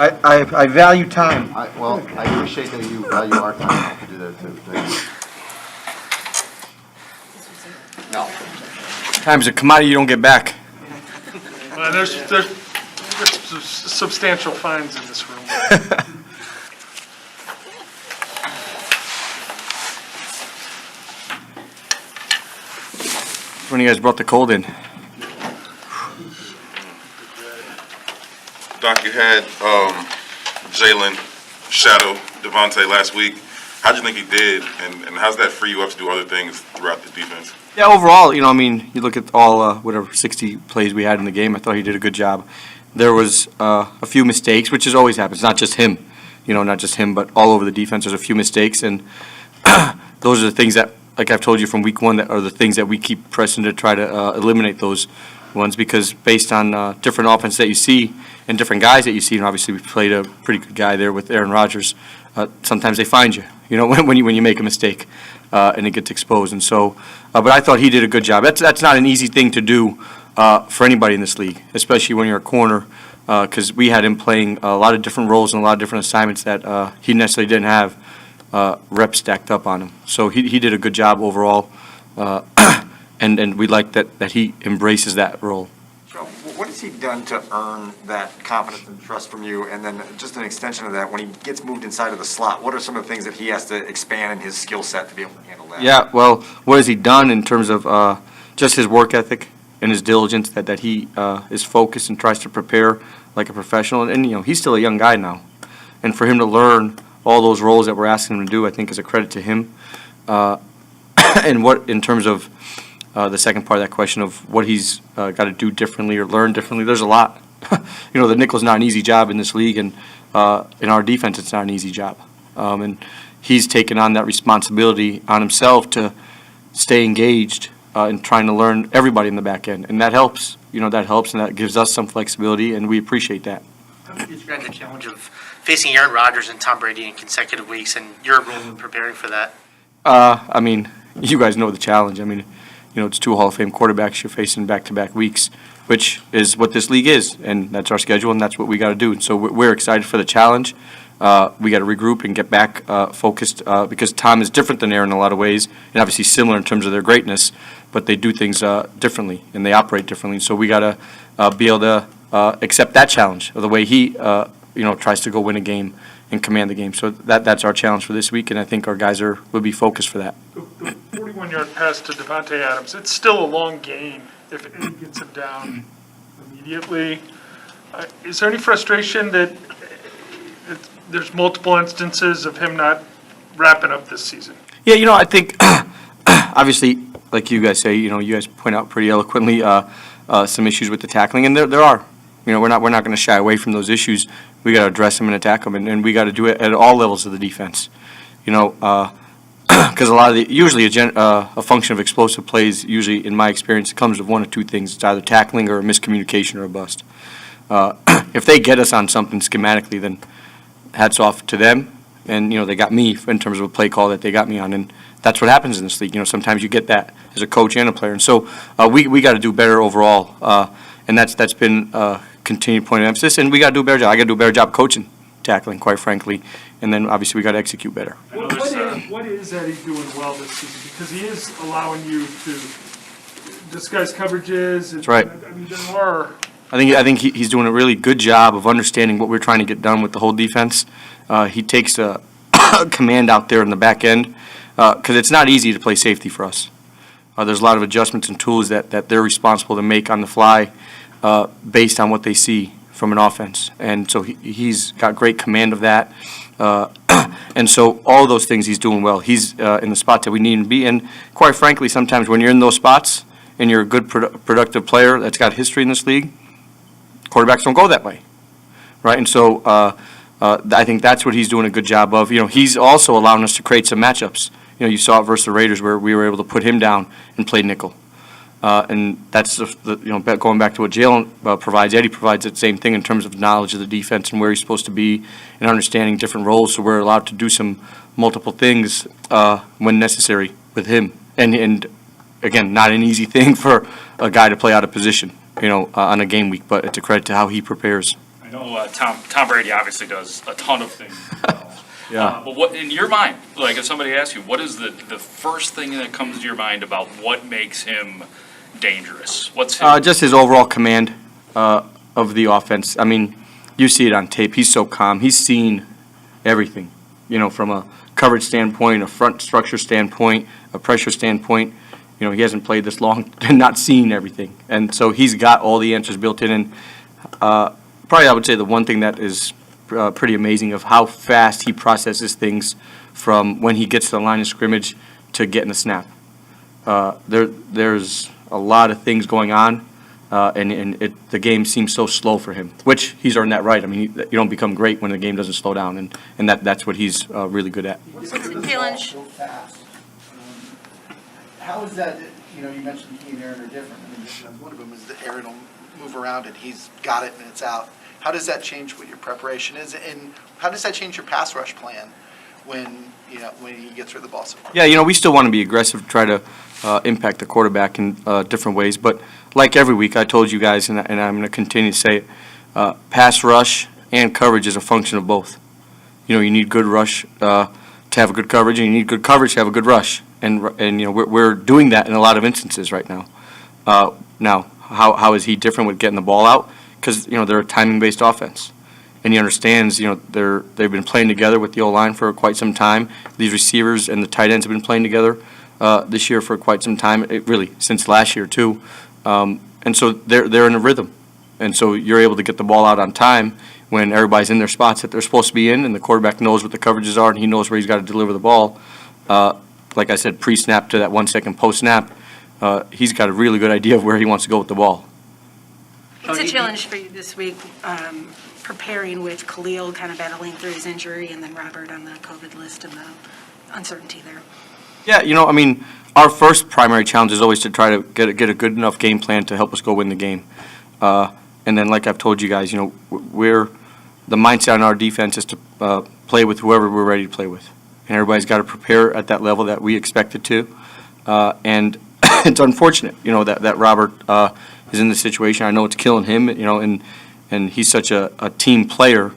I value time. Well, I appreciate that you value our time to do that too. Thank you. No. Time's a commodity you don't get back. There's substantial fines in this room. When you guys brought the cold in. Doc, you had Jalen shadow Devontae last week. How'd you think he did, and how's that free you up to do other things throughout the defense? Yeah, overall, you you look at all, 60 plays we had in the game, I thought he did a good job. There was a few mistakes, which is always happens, not just him, not just him, but all over the defense, there's a few mistakes, and those are the things that, like I've told you from week one, that are the things that we keep pressing to try to eliminate those ones, because based on different offense that you see and different guys that you see, and obviously we played a pretty good guy there with Aaron Rodgers, sometimes they find you, when you make a mistake and it gets exposed. And so, but I thought he did a good job. That's not an easy thing to do for anybody in this league, especially when you're a corner, because we had him playing a lot of different roles and a lot of different assignments that he necessarily didn't have reps stacked up on him. So he did a good job overall, and we like that he embraces that role. So what has he done to earn that confidence and trust from you? And then just an extension of that, when he gets moved inside of the slot, what are some of the things that he has to expand in his skill set to be able to handle that? Yeah, well, what has he done in terms of just his work ethic and his diligence, that he is focused and tries to prepare like a professional? And he's still a young guy now. And for him to learn all those roles that we're asking him to do, I think is a credit to him. And what, in terms of the second part of that question of what he's got to do differently or learn differently, there's a lot. The nickel's not an easy job in this league, and in our defense, it's not an easy job. And he's taken on that responsibility on himself to stay engaged in trying to learn everybody in the back end, and that helps. That helps, and that gives us some flexibility, and we appreciate that. How do you describe the challenge of facing Aaron Rodgers and Tom Brady in consecutive weeks, and your role in preparing for that? You guys know the challenge. It's two Hall of Fame quarterbacks you're facing back-to-back weeks, which is what this league is, and that's our schedule, and that's what we got to do. And so we're excited for the challenge. We got to regroup and get back focused, because Tom is different than Aaron in a lot of ways, and obviously similar in terms of their greatness, but they do things differently, and they operate differently. So we got to be able to accept that challenge of the way he tries to go win a game and command the game. So that's our challenge for this week, and I think our guys will be focused for that. The 41-yard pass to Devontae Adams, it's still a long gain if it gets him down immediately. Is there any frustration that there's multiple instances of him not wrapping up this season? Yeah, I think, obviously, like you guys say, you guys point out pretty eloquently some issues with the tackling, and there are. We're not going to shy away from those issues. We got to address them and attack them, and we got to do it at all levels of the defense. Because a lot of usually a function of explosive plays, usually in my experience, comes with one of two things. It's either tackling or a miscommunication or a bust. If they get us on something schematically, then hats off to them. And, they got me in terms of a play call that they got me on. And that's what happens in this league. Sometimes you get that as a coach and a player. And so we got to do better overall. And that's been continued point of emphasis. And we got to do a better job. I got to do a better job coaching tackling, quite frankly. And then, obviously, we got to execute better. What is Eddie doing well this season? Because he is allowing you to disguise coverages. That's right. There are. I think he's doing a really good job of understanding what we're trying to get done with the whole defense. He takes a command out there in the back end, because it's not easy to play safety for us. There's a lot of adjustments and tools that they're responsible to make on the fly based on what they see from an offense. And so he's got great command of that. And so all those things he's doing well. He's in the spots that we need him to be. And quite frankly, sometimes when you're in those spots and you're a good productive player that's got history in this league, quarterbacks don't go that way, right? And so I think that's what he's doing a good job of. He's also allowing us to create some matchups. You saw it versus the Raiders where we were able to put him down and play nickel. And that's going back to what Jalen provides. Eddie provides the same thing in terms of knowledge of the defense and where he's supposed to be and understanding different roles. So we're allowed to do some multiple things when necessary with him. And again, not an easy thing for a guy to play out of position, on a game week. But it's a credit to how he prepares. I know Tom Brady obviously does a ton of things. Yeah. But what, in your mind, like if somebody asks you, what is the first thing that comes to your mind about what makes him dangerous? What's his, Just his overall command of the offense. I mean, you see it on tape. He's so calm. He's seen everything, from a coverage standpoint, a front structure standpoint, a pressure standpoint. He hasn't played this long and not seen everything. And so he's got all the answers built in. And probably I would say the one thing that is pretty amazing of how fast he processes things from when he gets to the line of scrimmage to getting the snap. There's a lot of things going on, and the game seems so slow for him, which he's earned that right. I mean, you don't become great when the game doesn't slow down, and that's what he's really good at. Jalen. So fast. How is that, you mentioned he and Aaron are different. I mean, one of them is that Aaron will move around and he's got it and it's out. How does that change what your preparation is? And how does that change your pass rush plan when he gets rid of the ball so far? Yeah, we still want to be aggressive, try to impact the quarterback in different ways. But like every week, I told you guys, and I'm going to continue to say it, pass rush and coverage is a function of both. You need good rush to have a good coverage, and you need good coverage to have a good rush. And we're doing that in a lot of instances right now. Now, how is he different with getting the ball out? Because they're a timing-based offense, and he understands. They've been playing together with the O-line for quite some time. These receivers and the tight ends have been playing together this year for quite some time. Really since last year too, and so they're in a rhythm, and so you're able to get the ball out on time when everybody's in their spots that they're supposed to be in, and the quarterback knows what the coverages are, and he knows where he's got to deliver the ball. Like I said, pre-snap to that 1 second post-snap, he's got a really good idea of where he wants to go with the ball. It's a challenge for you this week, preparing with Khalil kind of battling through his injury and then Robert on the COVID list and the uncertainty there. Yeah, our first primary challenge is always to try to get a good enough game plan to help us go win the game. And then, like I've told you guys, the mindset on our defense is to play with whoever we're ready to play with. And everybody's got to prepare at that level that we expect it to. And it's unfortunate, that Robert is in this situation. I know it's killing him, and he's such a team player,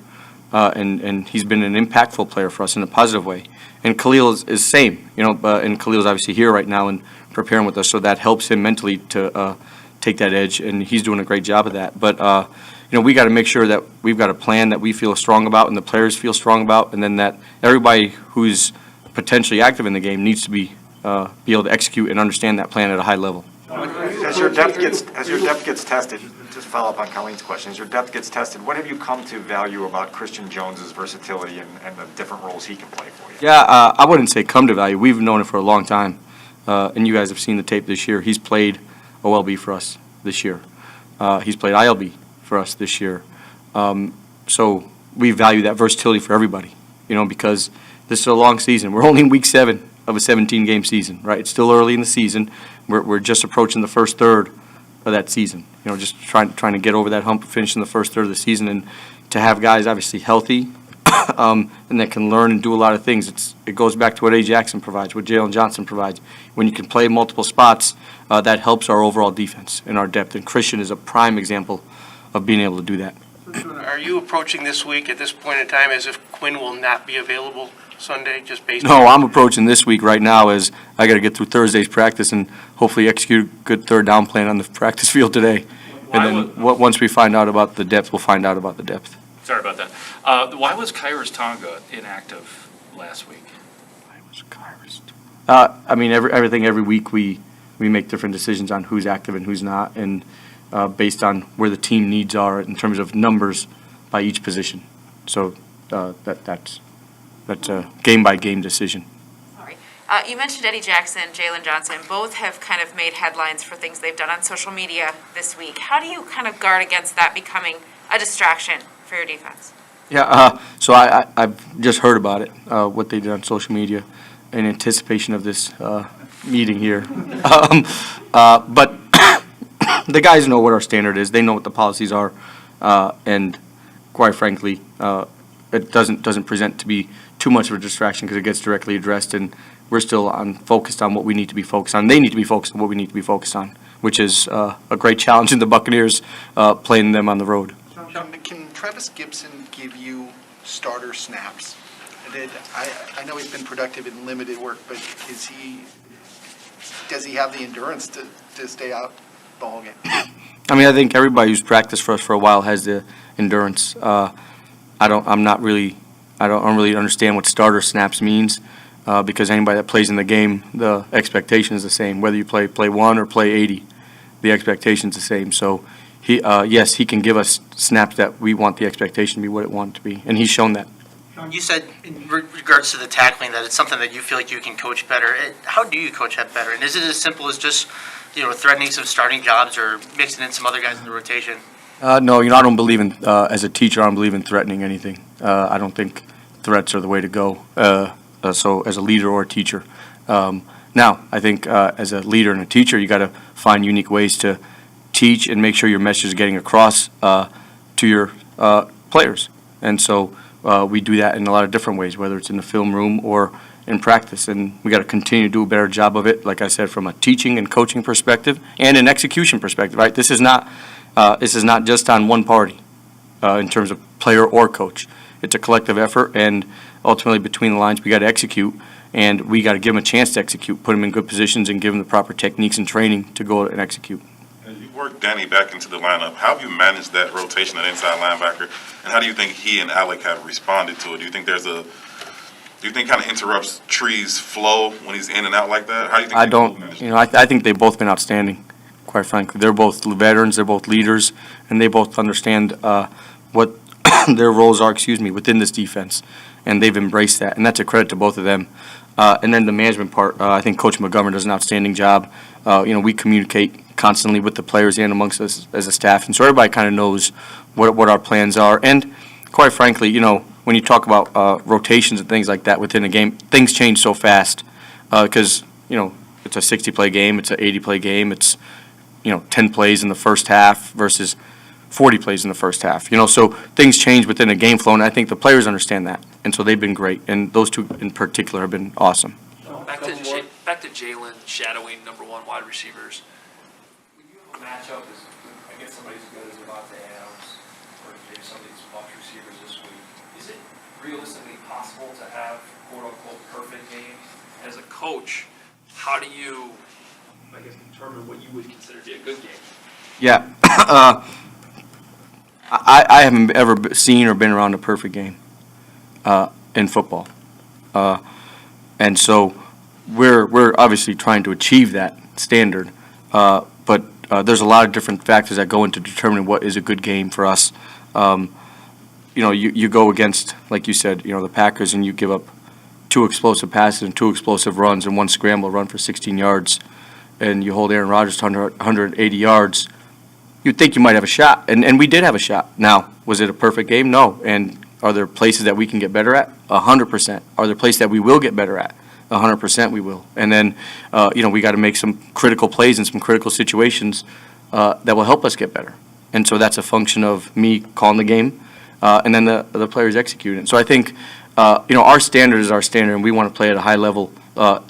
and he's been an impactful player for us in a positive way. And Khalil is same, and Khalil's obviously here right now and preparing with us, so that helps him mentally to take that edge, and he's doing a great job of that. But we got to make sure that we've got a plan that we feel strong about and the players feel strong about, and then that everybody who's potentially active in the game needs to be able to execute and understand that plan at a high level. As your depth gets tested, just follow up on Colleen's question, as your depth gets tested, what have you come to value about Christian Jones's versatility and the different roles he can play for you? Yeah, I wouldn't say come to value. We've known it for a long time, and you guys have seen the tape this year. He's played OLB for us this year. He's played ILB for us this year. So we value that versatility for everybody, because this is a long season. We're only in week 7 of a 17-game season, right? It's still early in the season. We're just approaching the first third of that season. Just trying to get over that hump of finishing the first third of the season, and to have guys obviously healthy and that can learn and do a lot of things. It goes back to what A. Jackson provides, what Jalen Johnson provides. When you can play multiple spots, that helps our overall defense and our depth. And Christian is a prime example of being able to do that. Are you approaching this week at this point in time as if Quinn will not be available Sunday, just based No, I'm approaching this week right now as I got to get through Thursday's practice and hopefully execute a good third down plan on the practice field today. And then once we find out about the depth, we'll find out about the depth. sorry about that. Why was Kairos Tonga inactive last week? Everything every week we make different decisions on who's active and who's not, and based on where the team needs are in terms of numbers by each position. So that's a game-by-game decision. All right. You mentioned Eddie Jackson, Jalen Johnson. Both have kind of made headlines for things they've done on social media this week. How do you kind of guard against that becoming a distraction for your defense? Yeah, so I've just heard about it, what they did on social media in anticipation of this meeting here. But the guys know what our standard is. They know what the policies are, and quite frankly, it doesn't present to be too much of a distraction because it gets directly addressed, and we're still focused on what we need to be focused on. They need to be focused on what we need to be focused on, which is a great challenge in the Buccaneers playing them on the road. Can Trevis Gibson give you starter snaps? I know he's been productive in limited work, but does he have the endurance to stay out the whole game? I mean, I think everybody who's practiced for us for a while has the endurance. I don't really understand what starter snaps means, because anybody that plays in the game, the expectation is the same. Whether you play 1 or play 80, the expectation's the same. So yes, he can give us snaps that we want the expectation to be what it wants to be, and he's shown that. You said in regards to the tackling that it's something that you feel like you can coach better. How do you coach that better? And is it as simple as just, threatening some starting jobs or mixing in some other guys in the rotation? No, I don't believe in, as a teacher, I don't believe in threatening anything. I don't think threats are the way to go, so as a leader or a teacher. Now, I think as a leader and a teacher, you got to find unique ways to teach and make sure your message is getting across to your players. And so we do that in a lot of different ways, whether it's in the film room or in practice, and we got to continue to do a better job of it, like I said, from a teaching and coaching perspective and an execution perspective, right? This is not just on one party in terms of player or coach. It's a collective effort, and ultimately between the lines, we got to execute, and we got to give them a chance to execute, put them in good positions, and give them the proper techniques and training to go and execute. As you worked Danny back into the lineup, how have you managed that rotation at inside linebacker, and how do you think he and Alec have responded to it? Do you think kind of interrupts Tree's flow when he's in and out like that? How do you think I don't, I think they've both been outstanding, quite frankly. They're both veterans, they're both leaders, and they both understand what their roles are, within this defense, and they've embraced that, and that's a credit to both of them. And then the management part, I think Coach McGovern does an outstanding job. We communicate constantly with the players and amongst us as a staff, and so everybody kind of knows what our plans are. And quite frankly, when you talk about rotations and things like that within a game, things change so fast because, it's a 60-play game, it's an 80-play game, it's, 10 plays in the first half versus 40 plays in the first half. So things change within a game flow, and I think the players understand that. And so they've been great, and those two in particular have been awesome. Back to Jalen shadowing number 1 wide receivers. When you have a matchup against somebody as good as Devontae Adams, or maybe some of these box receivers this week, is it realistically possible to have quote-unquote perfect game? As a coach, how do you, determine what you would consider to be a good game? Yeah. I haven't ever seen or been around a perfect game in football. And so we're obviously trying to achieve that standard, but there's a lot of different factors that go into determining what is a good game for us. You go against, like you said, the Packers, and you give up 2 explosive passes and 2 explosive runs and 1 scramble run for 16 yards, and you hold Aaron Rodgers to 180 yards, you'd think you might have a shot, and we did have a shot. Now, was it a perfect game? No. And are there places that we can get better at? 100%. Are there places that we will get better at? 100% we will. And then, we got to make some critical plays in some critical situations that will help us get better. And so that's a function of me calling the game, and then the players executing. So I think, our standard is our standard, and we want to play at a high level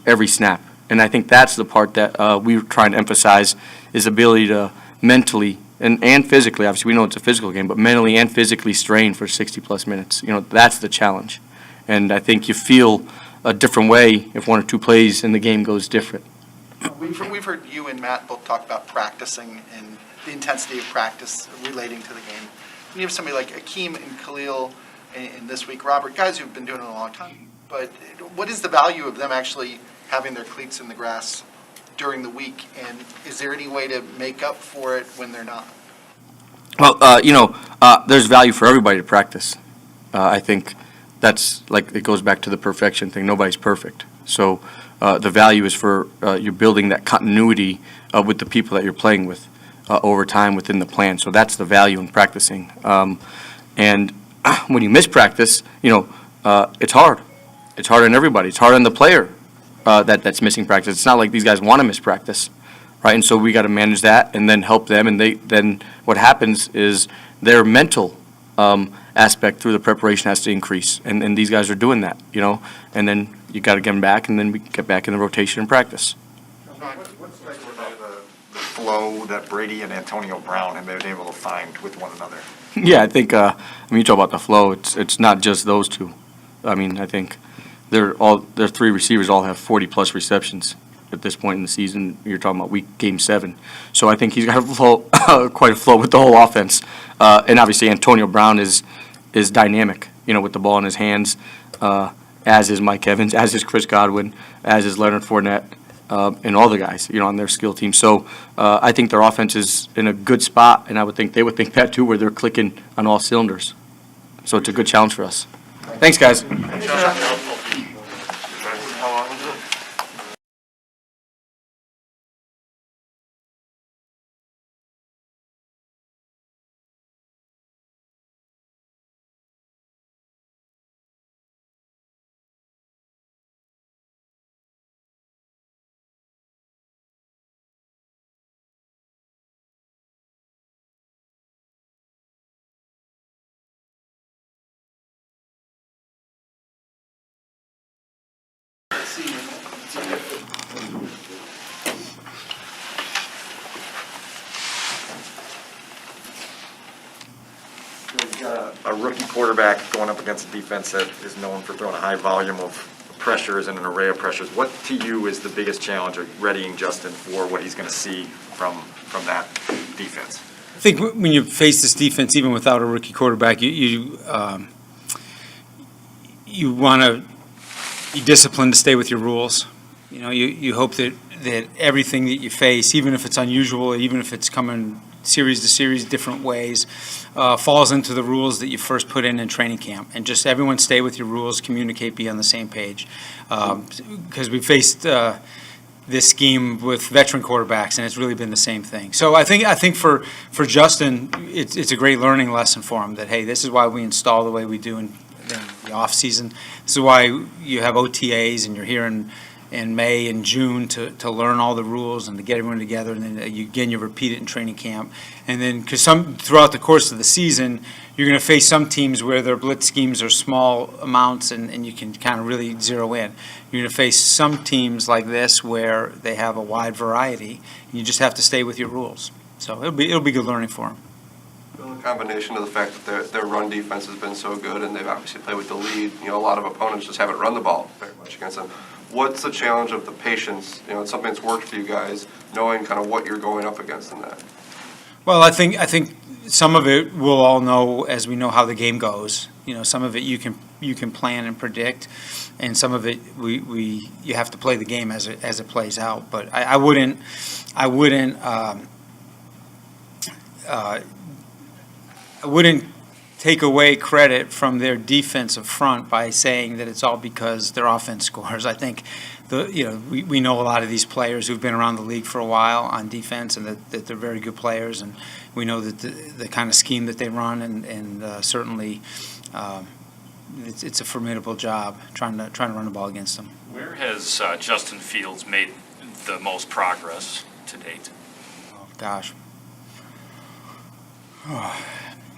every snap. And I think that's the part that we're trying to emphasize, is ability to mentally and physically, obviously we know it's a physical game, but mentally and physically strain for 60-plus minutes. That's the challenge. And I think you feel a different way if 1 or 2 plays and the game goes different. We've heard you and Matt both talk about practicing and the intensity of practice relating to the game. You have somebody like Akeem and Khalil and this week Robert, guys who've been doing it a long time. But what is the value of them actually having their cleats in the grass during the week, and is there any way to make up for it when they're not? Well, there's value for everybody to practice. I think that's it goes back to the perfection thing. Nobody's perfect. So the value is for you're building that continuity with the people that you're playing with over time within the plan. So that's the value in practicing. And when you miss practice, it's hard. It's hard on everybody. It's hard on the player that's missing practice. It's not like these guys want to miss practice, right? And so we got to manage that and then help them. And then what happens is their mental aspect through the preparation has to increase. And these guys are doing that, And then you got to get them back, and then we get back in the rotation and practice. What's the flow that Brady and Antonio Brown have been able to find with one another? Yeah, I think, I mean, you talk about the flow, it's not just those two. I mean, I think their three receivers all have 40-plus receptions at this point in the season. You're talking about game 7. So I think he's got a flow, quite a flow with the whole offense. And obviously Antonio Brown is dynamic, with the ball in his hands, as is Mike Evans, as is Chris Godwin, as is Leonard Fournette, and all the guys, on their skill team. So I think their offense is in a good spot, and I would think they would think that too, where they're clicking on all cylinders. So it's a good challenge for us. Thanks, guys. You've got a rookie quarterback going up against a defense that is known for throwing a high volume of pressures and an array of pressures. What to you is the biggest challenge of readying Justin for what he's going to see from that defense? I think when you face this defense, even without a rookie quarterback, you want to be disciplined to stay with your rules. You hope that everything that you face, even if it's unusual, even if it's coming series to series different ways, falls into the rules that you first put in training camp. And just everyone stay with your rules, communicate, be on the same page. Because we faced this scheme with veteran quarterbacks, and it's really been the same thing. So I think for Justin, it's a great learning lesson for him that, hey, this is why we install the way we do in the off season. This is why you have OTAs and you're here in May and June to learn all the rules and to get everyone together, and then you repeat it in training camp. And then, because throughout the course of the season, you're going to face some teams where their blitz schemes are small amounts and you can kind of really zero in. You're going to face some teams like this where they have a wide variety, and you just have to stay with your rules. So it'll be good learning for them. A combination of the fact that their run defense has been so good, and they've obviously played with the lead. A lot of opponents just haven't run the ball very much against them. What's the challenge of the patience? It's something that's worked for you guys, knowing kind of what you're going up against in that. Well, I think some of it we'll all know as we know how the game goes. Some of it you can plan and predict, and some of it you have to play the game as it plays out. But I wouldn't take away credit from their defensive front by saying that it's all because their offense scores. I think we know a lot of these players who've been around the league for a while on defense, and that they're very good players, and we know that the kind of scheme that they run, and certainly it's a formidable job trying to run the ball against them. Where has Justin Fields made the most progress to date? Oh, gosh.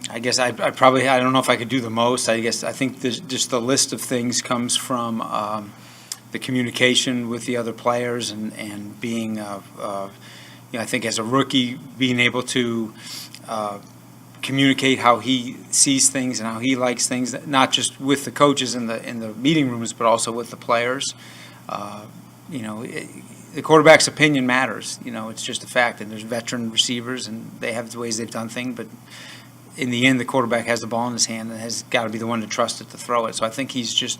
I guess I don't know if I could do the most. I think just the list of things comes from the communication with the other players and being, I think as a rookie, being able to communicate how he sees things and how he likes things, not just with the coaches in the meeting rooms, but also with the players. The quarterback's opinion matters. It's just a fact. And there's veteran receivers, and they have the ways they've done things, but in the end, the quarterback has the ball in his hand and has got to be the one to trust it to throw it. So I think he's just,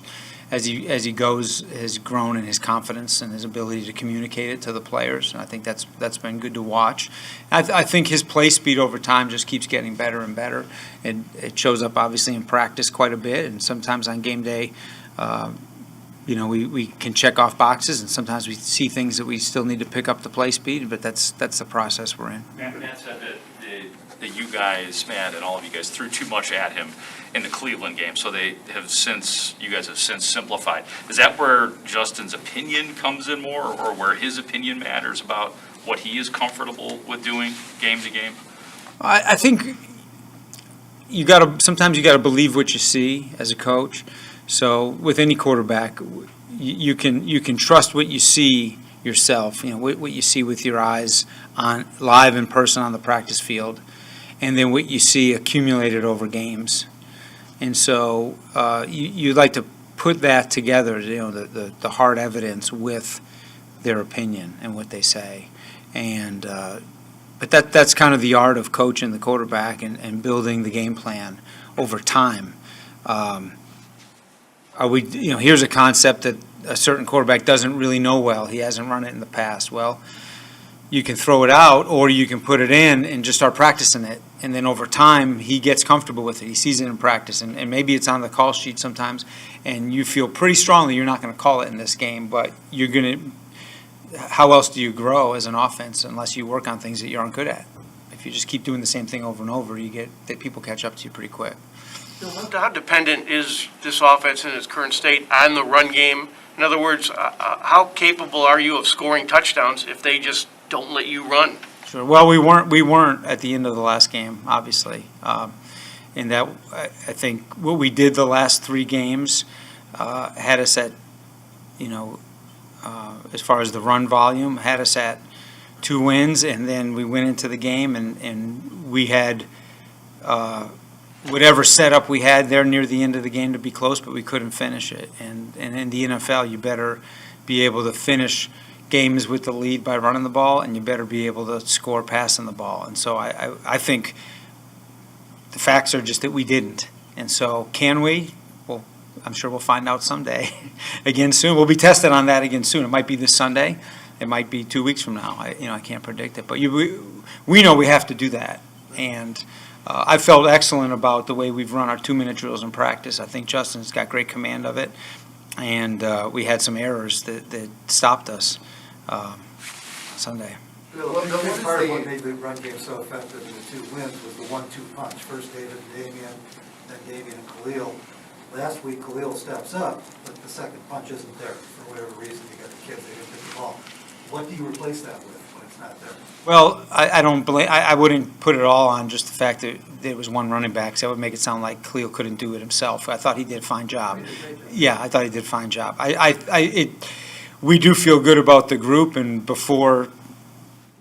as he goes, has grown in his confidence and his ability to communicate it to the players. And I think that's been good to watch. I think his play speed over time just keeps getting better and better. And it shows up obviously in practice quite a bit, and sometimes on game day, we can check off boxes, and sometimes we see things that we still need to pick up the play speed. But that's the process we're in. Matt said that you guys, Matt, and all of you guys threw too much at him in the Cleveland game, so you guys have since simplified. Is that where Justin's opinion comes in more, or where his opinion matters about what he is comfortable with doing game to game? I think sometimes you got to believe what you see as a coach. So with any quarterback, you can trust what you see yourself, what you see with your eyes on live in person on the practice field, and then what you see accumulated over games. And so you'd like to put that together, the hard evidence with their opinion and what they say. And but that's kind of the art of coaching the quarterback and building the game plan over time. Here's a concept that a certain quarterback doesn't really know well. He hasn't run it in the past. Well, you can throw it out, or you can put it in and just start practicing it. And then over time, he gets comfortable with it. He sees it in practice. And maybe it's on the call sheet sometimes, and you feel pretty strongly you're not going to call it in this game, but you're going to – how else do you grow as an offense unless you work on things that you aren't good at? If you just keep doing the same thing over and over, you get that people catch up to you pretty quick. How dependent is this offense in its current state on the run game? In other words, how capable are you of scoring touchdowns if they just don't let you run? Sure. Well, we weren't at the end of the last game, obviously. And that I think what we did the last 3 games had us at, as far as the run volume, had us at 2 wins, and then we went into the game and we had whatever setup we had there near the end of the game to be close, but we couldn't finish it. And in the NFL, you better be able to finish games with the lead by running the ball, and you better be able to score passing the ball. And so I think the facts are just that we didn't. And so can we? Well, I'm sure we'll find out someday. Again soon. We'll be tested on that again soon. It might be this Sunday. It might be 2 weeks from now. I can't predict it. But we know we have to do that. And I felt excellent about the way we've run our 2-minute drills in practice. I think Justin's got great command of it. And we had some errors that stopped us Sunday. Bill, a big part of what made the run game so effective in the 2 wins was the 1-2 punch. First David and Damian, then Damian and Khalil. Last week, Khalil steps up, but the second punch isn't there. For whatever reason, you got the kids, they didn't pick the ball. What do you replace that with when it's not there? Well, I don't blame. I wouldn't put it all on just the fact that there was one running back. So that would make it sound like Khalil couldn't do it himself. I thought he did a fine job. Yeah, I thought he did a fine job. We do feel good about the group, and before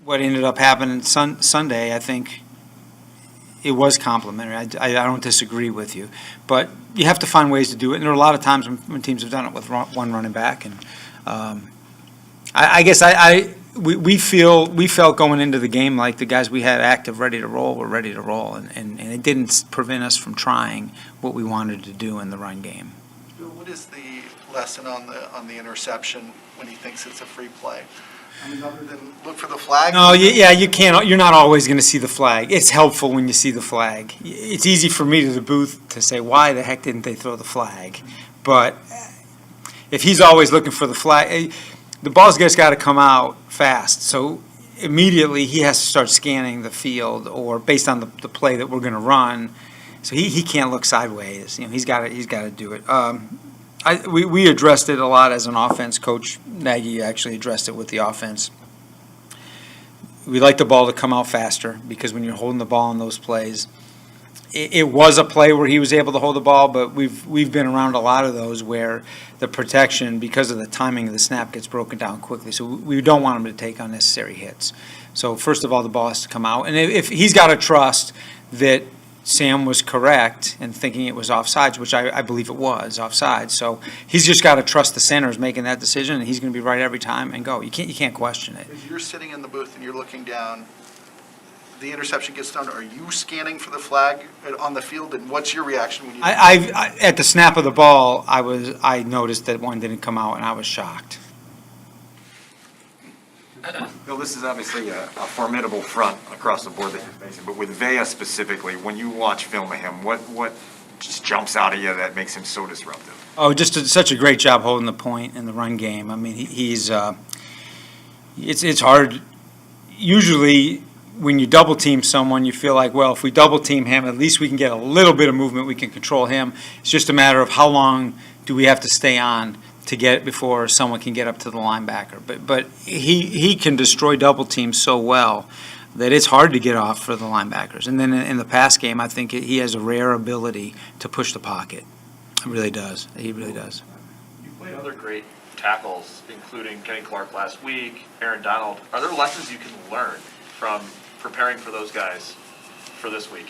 what ended up happening Sunday, I think it was complimentary. I don't disagree with you, but you have to find ways to do it. And there are a lot of times when teams have done it with one running back, and I guess we felt going into the game like the guys we had active, ready to roll, were ready to roll, and it didn't prevent us from trying what we wanted to do in the run game. Bill, what is the lesson on the interception when he thinks it's a free play? I mean, other than look for the flag? No, you can't. You're not always going to see the flag. It's helpful when you see the flag. It's easy for me to the booth to say, why the heck didn't they throw the flag? But if he's always looking for the flag, the ball's just got to come out fast. So immediately he has to start scanning the field, or based on the play that we're going to run. So he can't look sideways. He's got to do it. We addressed it a lot as an offense. Coach Nagy actually addressed it with the offense. We like the ball to come out faster, because when you're holding the ball in those plays, it was a play where he was able to hold the ball, but we've been around a lot of those where the protection, because of the timing of the snap, gets broken down quickly. So we don't want him to take unnecessary hits. So first of all, the ball has to come out. And if he's got to trust that Sam was correct in thinking it was offsides, which I believe it was offsides. So he's just got to trust the centers making that decision, and he's going to be right every time and go. You can't question it. If you're sitting in the booth and you're looking down, the interception gets done, are you scanning for the flag on the field, and what's your reaction when you? At the snap of the ball, I noticed that one didn't come out, and I was shocked. Bill, this is obviously a formidable front across the board that you're facing, but with Vea specifically, when you watch film of him, what just jumps out at you that makes him so disruptive? Oh, just such a great job holding the point in the run game. I mean, he's it's hard. Usually, when you double team someone, you feel like, well, if we double team him, at least we can get a little bit of movement. We can control him. It's just a matter of how long do we have to stay on to get before someone can get up to the linebacker. But he can destroy double teams so well that it's hard to get off for the linebackers. And then in the pass game, I think he has a rare ability to push the pocket. He really does. He really does. You played other great tackles, including Kenny Clark last week, Aaron Donald, are there lessons you can learn from preparing for those guys for this week?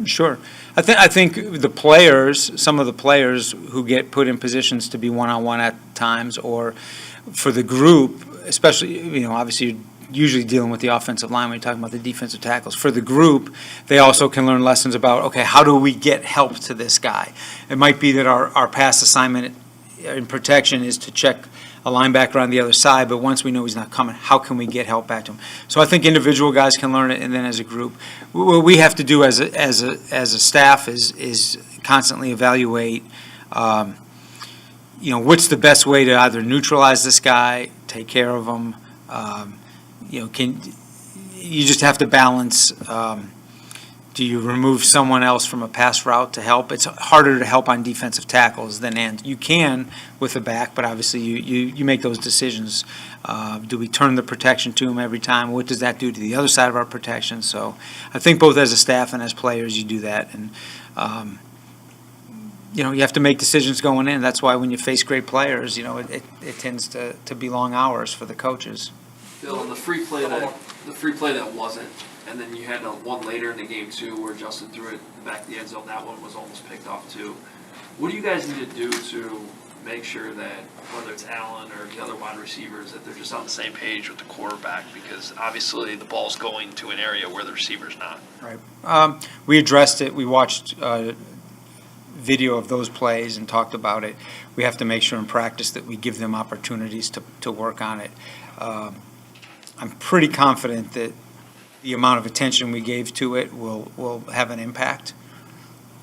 Sure. I think the players, some of the players who get put in positions to be one-on-one at times, or for the group, especially, obviously you're usually dealing with the offensive line when you're talking about the defensive tackles. For the group, they also can learn lessons about, okay, how do we get help to this guy? It might be that our pass assignment in protection is to check a linebacker on the other side, but once we know he's not coming, how can we get help back to him? So I think individual guys can learn it, and then as a group, what we have to do as a staff is constantly evaluate, what's the best way to either neutralize this guy, take care of him. You just have to balance. Do you remove someone else from a pass route to help? It's harder to help on defensive tackles than ends. You can with a back, but obviously you make those decisions. Do we turn the protection to him every time? What does that do to the other side of our protection? So I think both as a staff and as players, you do that. And, you have to make decisions going in. That's why when you face great players, it tends to be long hours for the coaches. Bill, on the free play that wasn't, and then you had one later in the game too, where Justin threw it back of the end zone. That one was almost picked off too. What do you guys need to do to make sure that whether it's Allen or the other wide receivers, that they're just on the same page with the quarterback? Because obviously the ball's going to an area where the receiver's not. Right. We addressed it. We watched video of those plays and talked about it. We have to make sure in practice that we give them opportunities to work on it. I'm pretty confident that the amount of attention we gave to it will have an impact,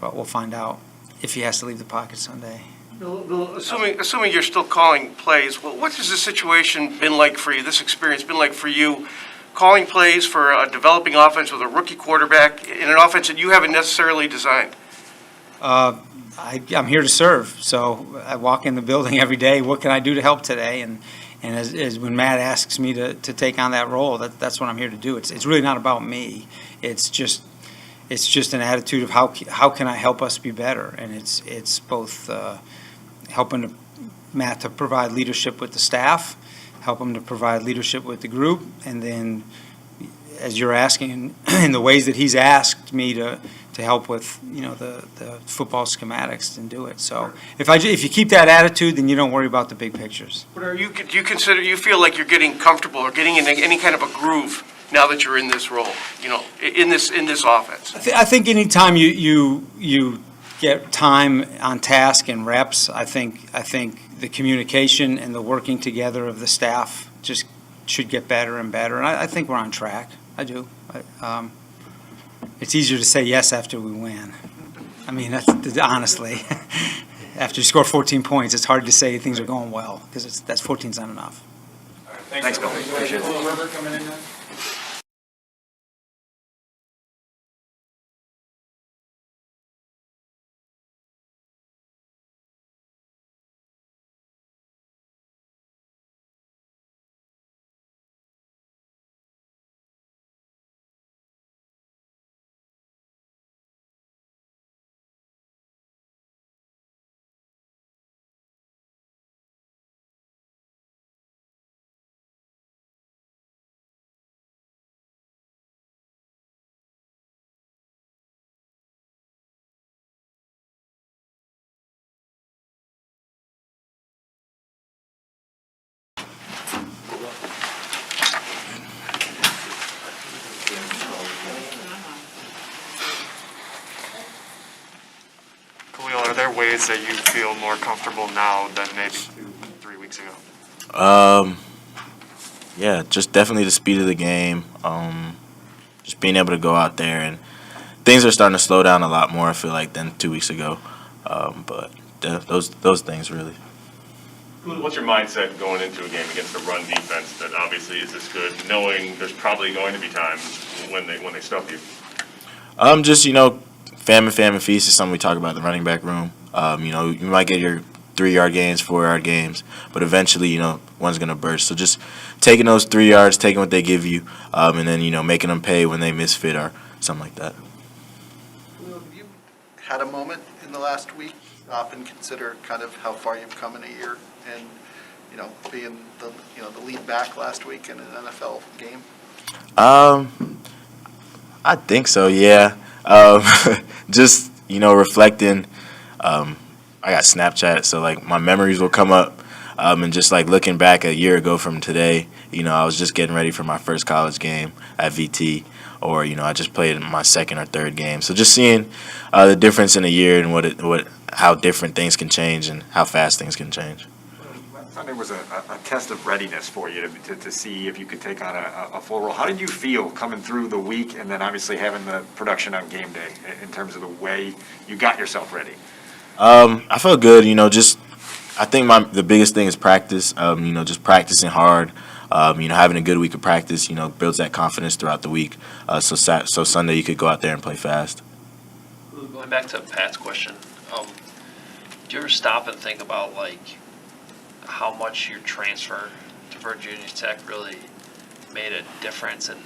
but we'll find out if he has to leave the pocket Sunday. Assuming you're still calling plays, what has this situation been like for you, this experience been like for you, calling plays for a developing offense with a rookie quarterback in an offense that you haven't necessarily designed? I'm here to serve, so I walk in the building every day. What can I do to help today? And as when Matt asks me to take on that role, that's what I'm here to do. It's really not about me. It's just an attitude of how can I help us be better? And it's both helping Matt to provide leadership with the staff, help him to provide leadership with the group, and then as you're asking, in the ways that he's asked me to help with, the football schematics and do it. So if you keep that attitude, then you don't worry about the big pictures. But do you feel like you're getting comfortable or getting in any kind of a groove now that you're in this role, in this offense? I think anytime you get time on task and reps, I think the communication and the working together of the staff just should get better and better. And I think we're on track. I do. It's easier to say yes after we win. I mean, honestly, after you score 14 points, it's hard to say things are going well because that's 14's not enough. Thanks, Bill. Appreciate it. Are there ways that you feel more comfortable now than maybe 3 weeks ago? Yeah, just definitely the speed of the game. Just being able to go out there, and things are starting to slow down a lot more, I feel like, than 2 weeks ago. But those things really. What's your mindset going into a game against a run defense that obviously is this good, knowing there's probably going to be times when they stuff you? Just, famine feast is something we talk about in the running back room. You might get your 3-yard gains, 4-yard games, but eventually, one's going to burst. So just taking those 3 yards, taking what they give you, and then, making them pay when they misfit or something like that. Have you had a moment in the last week to stop and consider kind of how far you've come in a year and being the lead back last week in an NFL game? I think so, yeah. Just, reflecting, I got Snapchat, so, like, my memories will come up, and just, like, looking back a year ago from today, I was just getting ready for my first college game at VT, or, I just played in my second or third game. So just seeing the difference in a year and how different things can change and how fast things can change. Sunday was a test of readiness for you to see if you could take on a full role. How did you feel coming through the week and then obviously having the production on game day in terms of the way you got yourself ready? I felt good, I think the biggest thing is practice, just practicing hard, having a good week of practice, builds that confidence throughout the week. So Sunday you could go out there and play fast. Going back to Pat's question, do you ever stop and think about, how much your transfer to Virginia Tech really made a difference and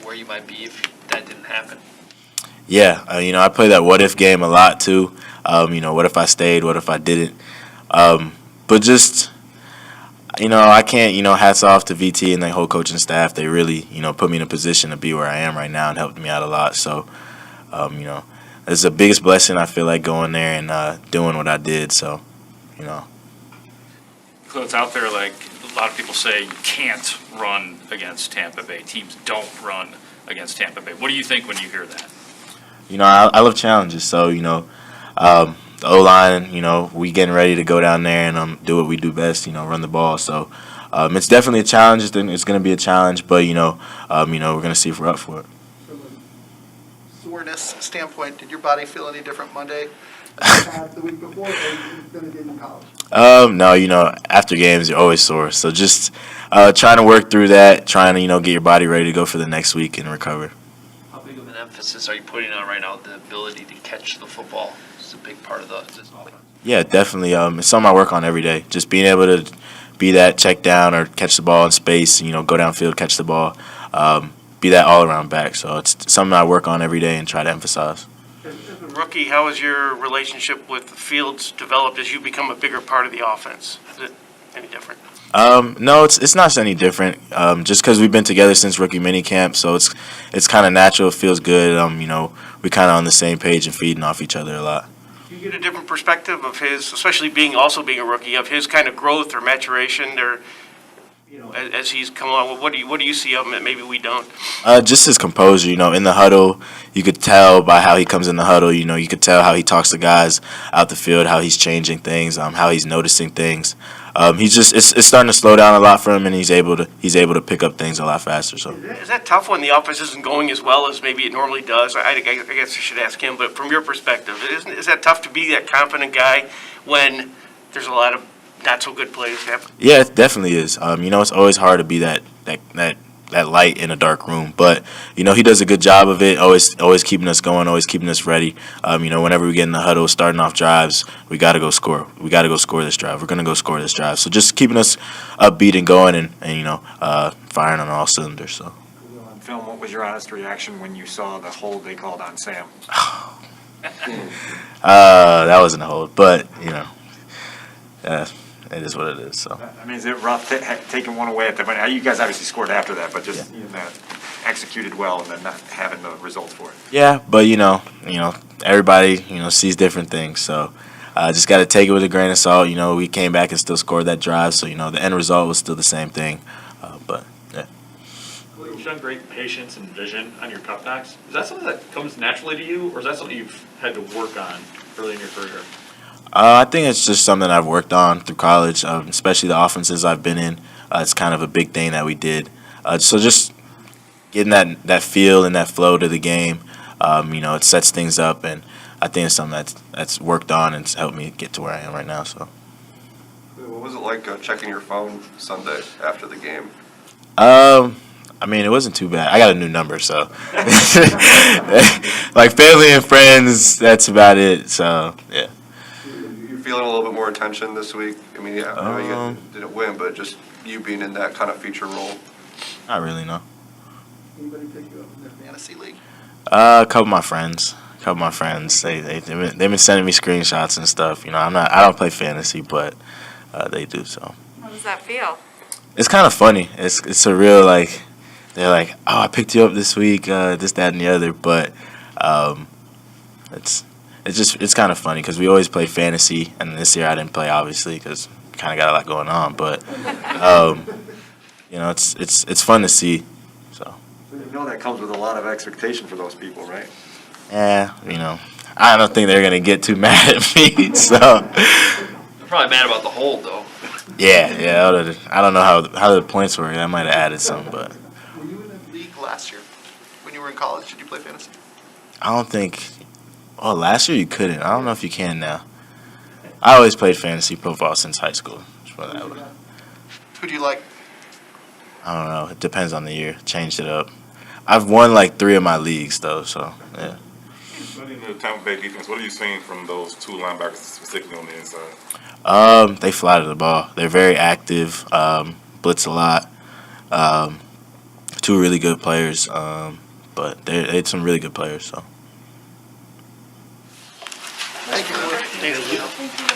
where you might be if that didn't happen? Yeah, I play that what if game a lot too. What if I stayed? What if I didn't? But just, I can't, hats off to VT and the whole coaching staff. They really, put me in a position to be where I am right now and helped me out a lot. So, it's the biggest blessing, I feel like, going there and doing what I did. So, So it's out there, like, a lot of people say you can't run against Tampa Bay. Teams don't run against Tampa Bay. What do you think when you hear that? I love challenges. So, the O-line, we getting ready to go down there and do what we do best, run the ball. So it's definitely a challenge. It's going to be a challenge, but, we're going to see if we're up for it. From a soreness standpoint, did your body feel any different Monday the week before than it did in college? No, after games, you're always sore. So just trying to work through that, trying to, get your body ready to go for the next week and recover. How big of an emphasis are you putting on right now, the ability to catch the football? It's a big part of this offense. Yeah, definitely. It's something I work on every day. Just being able to be that check down or catch the ball in space, go downfield, catch the ball, be that all-around back. So it's something I work on every day and try to emphasize. As a rookie, how has your relationship with Fields developed as you become a bigger part of the offense? Is it any different? No, it's not any different. Just because we've been together since rookie minicamp, so it's kind of natural. It feels good. We kind of on the same page and feeding off each other a lot. Do you get a different perspective of his, especially being a rookie, of his kind of growth or maturation, or as he's come along? What do you see of him that maybe we don't? Just his composure. In the huddle, you could tell by how he comes in the huddle. You could tell how he talks to guys out the field, how he's changing things, how he's noticing things. It's starting to slow down a lot for him, and he's able to pick up things a lot faster. So Is that tough when the offense isn't going as well as maybe it normally does? I guess I should ask him, but from your perspective, is that tough to be that confident guy when there's a lot of not so good plays happen? yeah, it definitely is. It's always hard to be that light in a dark room, but he does a good job of it. Always keeping us going, always keeping us ready. Whenever we get in the huddle, starting off drives, we got to go score. We got to go score this drive. We're gonna go score this drive. So just keeping us upbeat and going, and firing on all cylinders. So. Phil, what was your honest reaction when you saw the hold they called on Sam? That wasn't a hold, but it is what it is. So. I mean, is it rough taking one away at the end? You guys obviously scored after that, but just executed well and then not having the results for it. Yeah, but everybody sees different things, so just got to take it with a grain of salt. We came back and still scored that drive, so the end result was still the same thing. But yeah. You've shown great patience and vision on your cutbacks. Is that something that comes naturally to you, or is that something you've had to work on early in your career? I think it's just something I've worked on through college, especially the offenses I've been in. It's kind of a big thing that we did. So just getting that feel and that flow to the game, it sets things up, and I think it's something that's worked on and it's helped me get to where I am right now. So. What was it like checking your phone Sunday after the game? I mean, it wasn't too bad. I got a new number, so like family and friends, that's about it. So yeah. You feeling a little bit more attention this week? I mean, yeah, I know you guys didn't win, but just you being in that kind of feature role. Not really, no. Anybody pick you up in their fantasy league? A couple of my friends. They've been sending me screenshots and stuff. I don't play fantasy, but they do. So. How does that feel? It's kind of funny. It's a real, like, they're like, oh, I picked you up this week, this, that, and the other. But it's kind of funny because we always play fantasy, and this year I didn't play obviously because kind of got a lot going on. But you know, it's fun to see. So You know that comes with a lot of expectation for those people, right? yeah, you know, I don't think they're gonna get too mad at me. So They're probably mad about the hold, though. yeah. I don't know how the points were. That might have added some, but Were you in the league last year? When you were in college, did you play fantasy? I don't think. Oh, last year you couldn't. I don't know if you can now. I always played fantasy football since high school. Who do you like? I don't know. It depends on the year. Changed it up. I've won like 3 of my leagues though, so yeah. Studying the Tampa Bay defense, what are you seeing from those two linebackers specifically on the inside? They fly to the ball. They're very active. Blitz a lot. 2 really good players. But they're some really good players. So. Thank you. Thank you.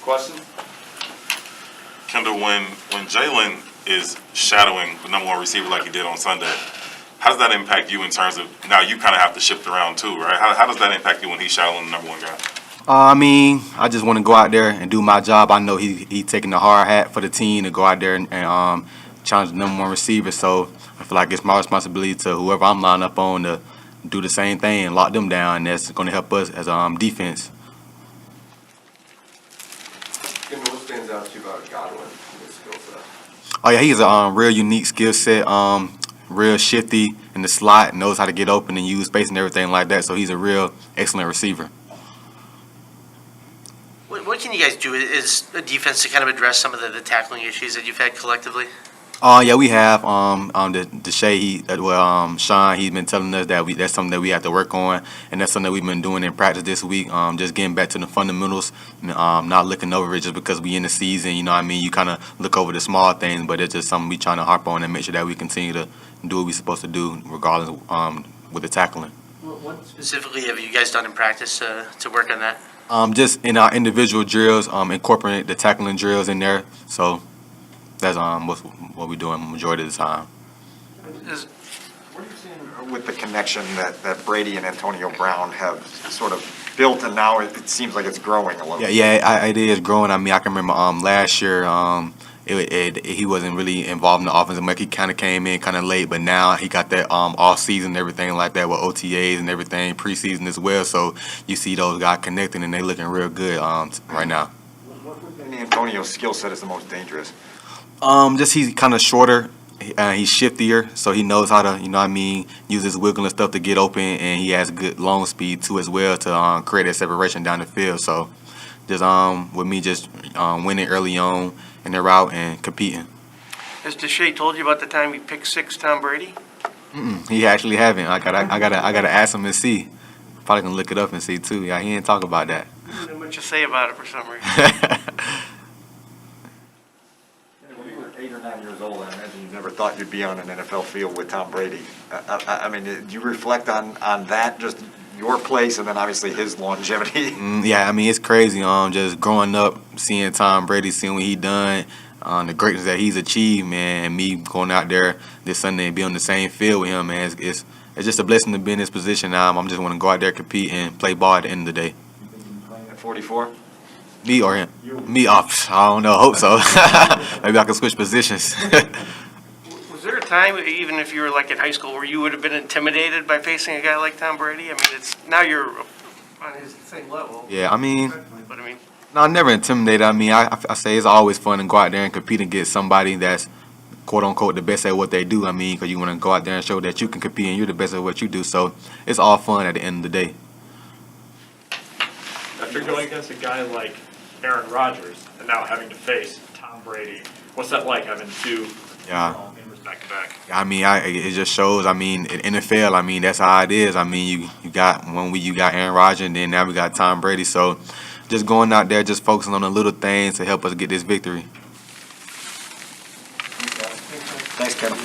Question? Kendall, when Jalen is shadowing the number one receiver like he did on Sunday, how does that impact you in terms of, now you kind of have to shift around too, right? How does that impact you when he's shadowing the number one guy? I mean, I just want to go out there and do my job. I know he taking the hard hat for the team to go out there and challenge the number one receiver. So I feel like it's my responsibility to whoever I'm lining up on to do the same thing and lock them down. And that's going to help us as a defense. What stands out to you about Godwin and his skill set? Oh yeah, he's a real unique skill set. Real shifty in the slot, knows how to get open and use space and everything like that. So he's a real excellent receiver. What can you guys do as a defense to kind of address some of the tackling issues that you've had collectively? Yeah, we have Sean. He's been telling us that that's something that we have to work on, and that's something that we've been doing in practice this week. Just getting back to the fundamentals, not looking over it just because we in the season. You know what I mean? You kind of look over the small things, but it's just something we trying to harp on and make sure that we continue to do what we're supposed to do, regardless with the tackling. What specifically have you guys done in practice to work on that? Just in our individual drills, incorporate the tackling drills in there. So that's what we're doing majority of the time. What are you seeing with the connection that Brady and Antonio Brown have sort of built, and now it seems like it's growing a little? Yeah, it is growing. I mean, I can remember last year he wasn't really involved in the offense much. He kind of came in kind of late, but now he got that off season and everything like that with OTAs and everything, preseason as well. So you see those guys connecting and they looking real good right now. What within Antonio's skill set is the most dangerous? Just he's kind of shorter. He's shiftier, so he knows how to, use his wiggle and stuff to get open, and he has good long speed too as well to create that separation down the field. So just with me just winning early on in the route and competing. Has Deshae told you about the time he picked six Tom Brady? He actually haven't. I gotta ask him and see. Probably gonna look it up and see too. Yeah, he didn't talk about that. He didn't have much to say about it for some reason. When you were 8 or 9 years old, I imagine you never thought you'd be on an NFL field with Tom Brady. I mean, do you reflect on that, just your place, and then obviously his longevity? Yeah, I mean, it's crazy. Just growing up, seeing Tom Brady, seeing what he done, the greatness that he's achieved, man, and me going out there this Sunday and be on the same field with him, man, it's just a blessing to be in this position now. I'm just want to go out there, compete, and play ball at the end of the day. You think you playing at 44? Me or him? Me off. I don't know. Hope so. Maybe I can switch positions. Was there a time, even if you were like in high school, where you would have been intimidated by facing a guy like Tom Brady? I mean, now you're on his same level. Yeah, I mean, But I mean, no, I'm never intimidated. I mean, I say it's always fun to go out there and compete and get somebody that's quote unquote the best at what they do. I mean, because you want to go out there and show that you can compete and you're the best at what you do. So it's all fun at the end of the day. After going against a guy like Aaron Rodgers and now having to face Tom Brady, what's that like having two gamers back to back? I mean, it just shows. I mean, in NFL, I mean, that's how it is. I mean, you got 1 week you got Aaron Rodgers, and then now we got Tom Brady. So just going out there, just focusing on the little things to help us get this victory. Thanks, Kevin.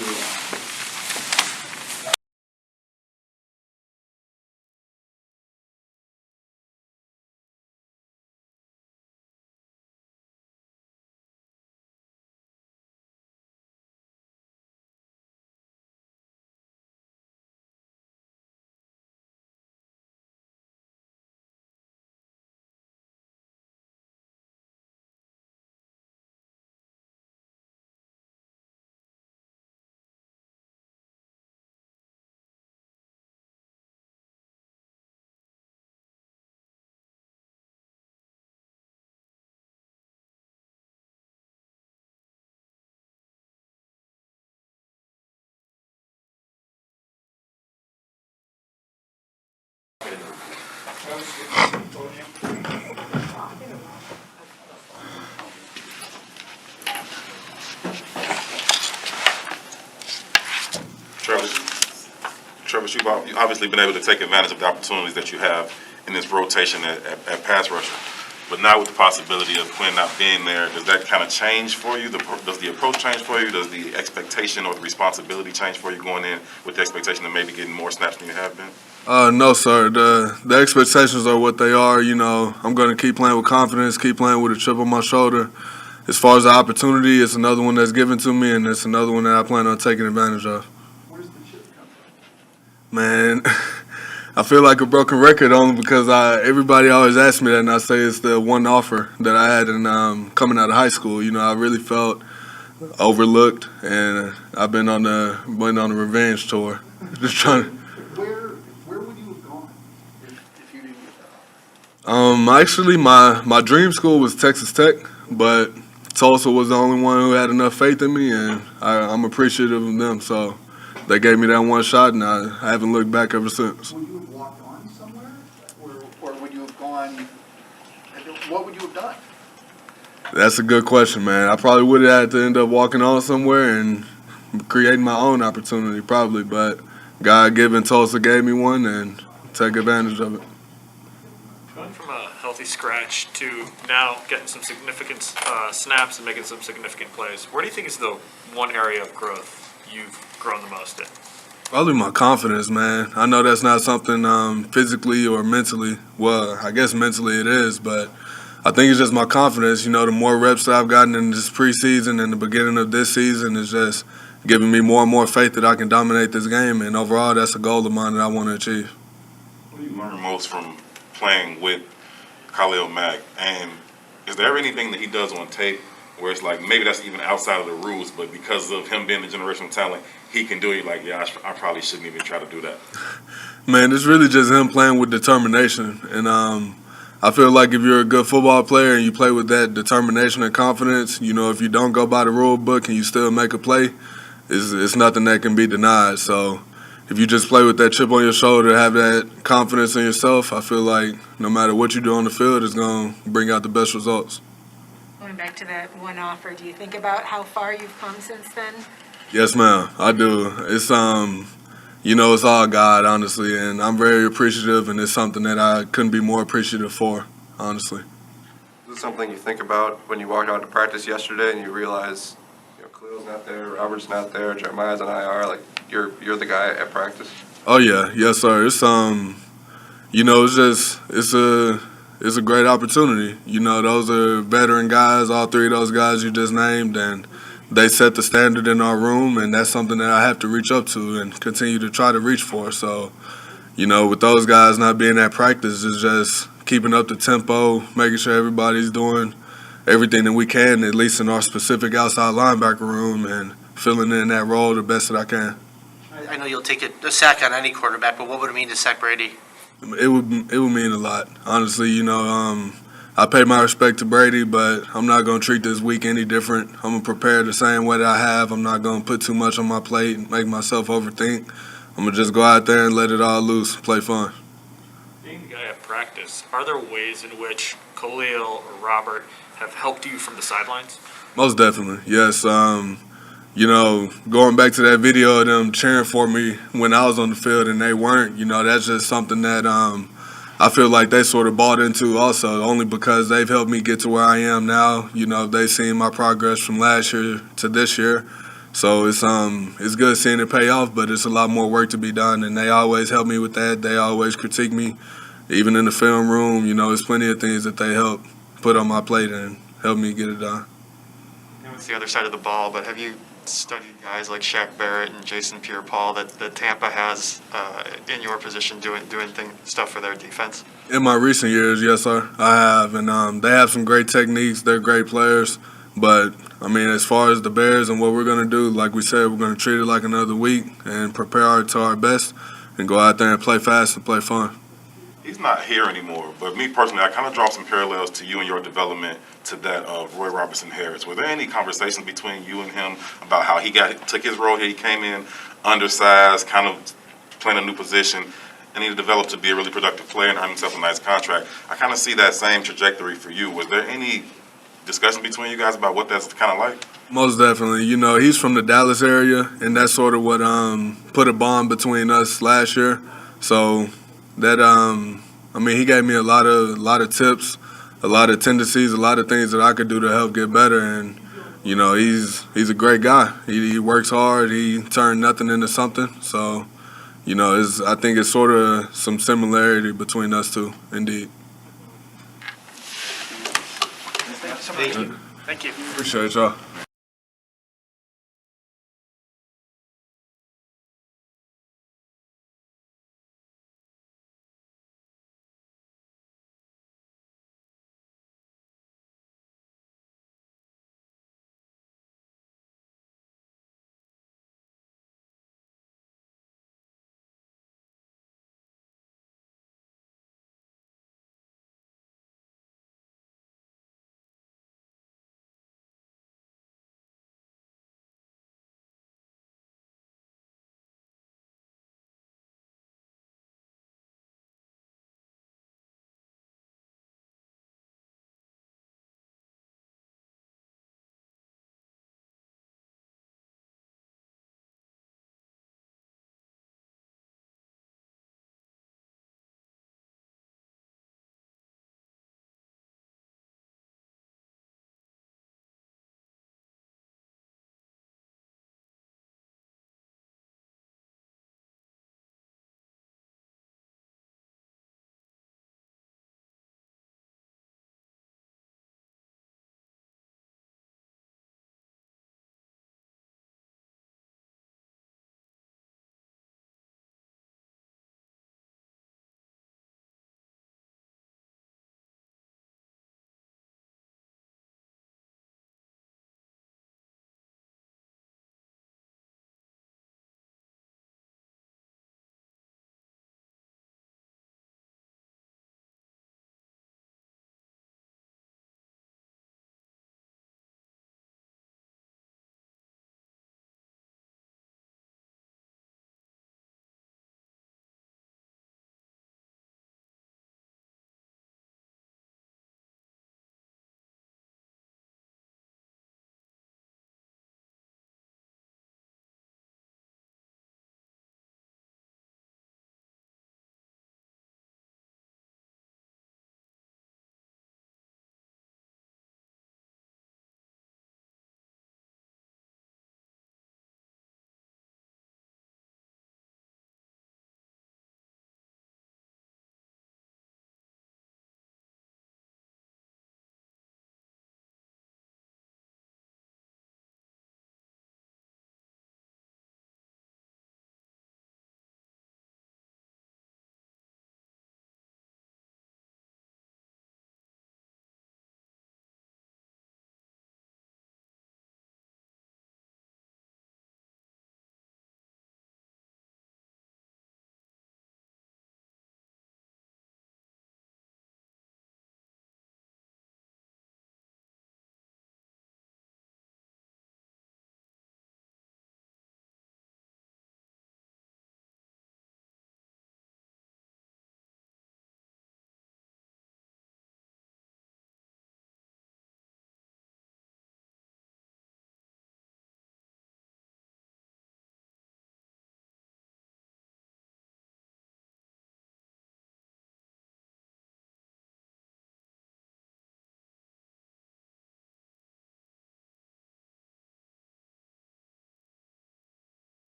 Travis, you've obviously been able to take advantage of the opportunities that you have in this rotation at pass rusher. but now with the possibility of Quinn not being there, does that kind of change for you? Does the approach change for you? Does the expectation or the responsibility change for you going in with the expectation of maybe getting more snaps than you have been? No, sir. The expectations are what they are. You know, I'm going to keep playing with confidence, keep playing with a chip on my shoulder. As far as the opportunity, it's another one that's given to me, and it's another one that I plan on taking advantage of. Where's the chip come from? Man, I feel like a broken record only because everybody always asks me that, and I say it's the one offer that I had in coming out of high school. You know, I really felt overlooked, and I've been on the revenge tour, just trying to. Where would you have gone if you didn't get that offer? Actually, my dream school was Texas Tech, but Tulsa was the only one who had enough faith in me, and I'm appreciative of them. So they gave me that one shot, and I haven't looked back ever since. Would you have walked on somewhere, or would you have gone? What would you have done? That's a good question, man. I probably would have had to end up walking on somewhere and creating my own opportunity, probably. But God-given Tulsa gave me one, and take advantage of it. Going from a healthy scratch to now getting some significant snaps and making some significant plays, where do you think is the one area of growth you've grown the most in? Probably my confidence, man. I know that's not something physically or mentally. Well, I guess mentally it is, but I think it's just my confidence. You know, the more reps that I've gotten in this preseason and the beginning of this season is just giving me more and more faith that I can dominate this game. And overall, that's a goal of mine that I want to achieve. What do you learn most from playing with Khalil Mack? And is there ever anything that he does on tape where it's like maybe that's even outside of the rules, but because of him being the generational talent, he can do it? Like, yeah, I probably shouldn't even try to do that. Man, it's really just him playing with determination. And I feel like if you're a good football player and you play with that determination and confidence, you know, if you don't go by the rule book and you still make a play, it's nothing that can be denied. So if you just play with that chip on your shoulder, have that confidence in yourself, I feel like no matter what you do on the field, it's going to bring out the best results. Going back to that one offer, do you think about how far you've come since then? Yes, ma'am, I do. It's you know, it's all God, honestly, and I'm very appreciative, and it's something that I couldn't be more appreciative for, honestly. Is it something you think about when you walked out to practice yesterday and you realize, you know, Khalil's not there, Robert's not there, Jeremiah's on IR, like you're the guy at practice? Oh yeah, yes sir. It's you know, it's a great opportunity. You know, those are veteran guys, all three of those guys you just named, and they set the standard in our room, and that's something that I have to reach up to and continue to try to reach for. So, you know, with those guys not being at practice, it's just keeping up the tempo, making sure everybody's doing everything that we can, at least in our specific outside linebacker room, and filling in that role the best that I can. I know you'll take a sack on any quarterback, but what would it mean to sack Brady? It would mean a lot, honestly. You know, I pay my respect to Brady, but I'm not going to treat this week any different. I'm going to prepare the same way that I have. I'm not going to put too much on my plate and make myself overthink. I'm going to just go out there and let it all loose, play fun. Being the guy at practice, are there ways in which Khalil or Robert have helped you from the sidelines? Most definitely, yes. You know, going back to that video of them cheering for me when I was on the field and they weren't, you know, that's just something that I feel like they sort of bought into also, only because they've helped me get to where I am now. You know, they've seen my progress from last year to this year. So it's good seeing it pay off, but it's a lot more work to be done, and they always help me with that. They always critique me, even in the film room. You know, there's plenty of things that they help put on my plate and help me get it done. You know, it's the other side of the ball, but have you studied guys like Shaq Barrett and Jason Pierre-Paul that Tampa has in your position doing stuff for their defense? In my recent years, yes, sir, I have. And they have some great techniques. They're great players. But, I mean, as far as the Bears and what we're going to do, like we said, we're going to treat it like another week and prepare to our best and go out there and play fast and play fun. He's not here anymore, but me personally, I kind of draw some parallels to you and your development to that of Roy Robertson Harris. Were there any conversations between you and him about how he took his role here? He came in undersized, kind of playing a new position, and he developed to be a really productive player and earned himself a nice contract. I kind of see that same trajectory for you. Was there any discussion between you guys about what that's kind of like? Most definitely. You know, he's from the Dallas area, and that's sort of what put a bond between us last year. So that I mean, he gave me a lot of tips a lot of tendencies, a lot of things that I could do to help get better. And you know, he's a great guy. He works hard. He turned nothing into something. So, you know, I think it's sort of some similarity between us two, indeed. Thank you. Thank you. Appreciate y'all.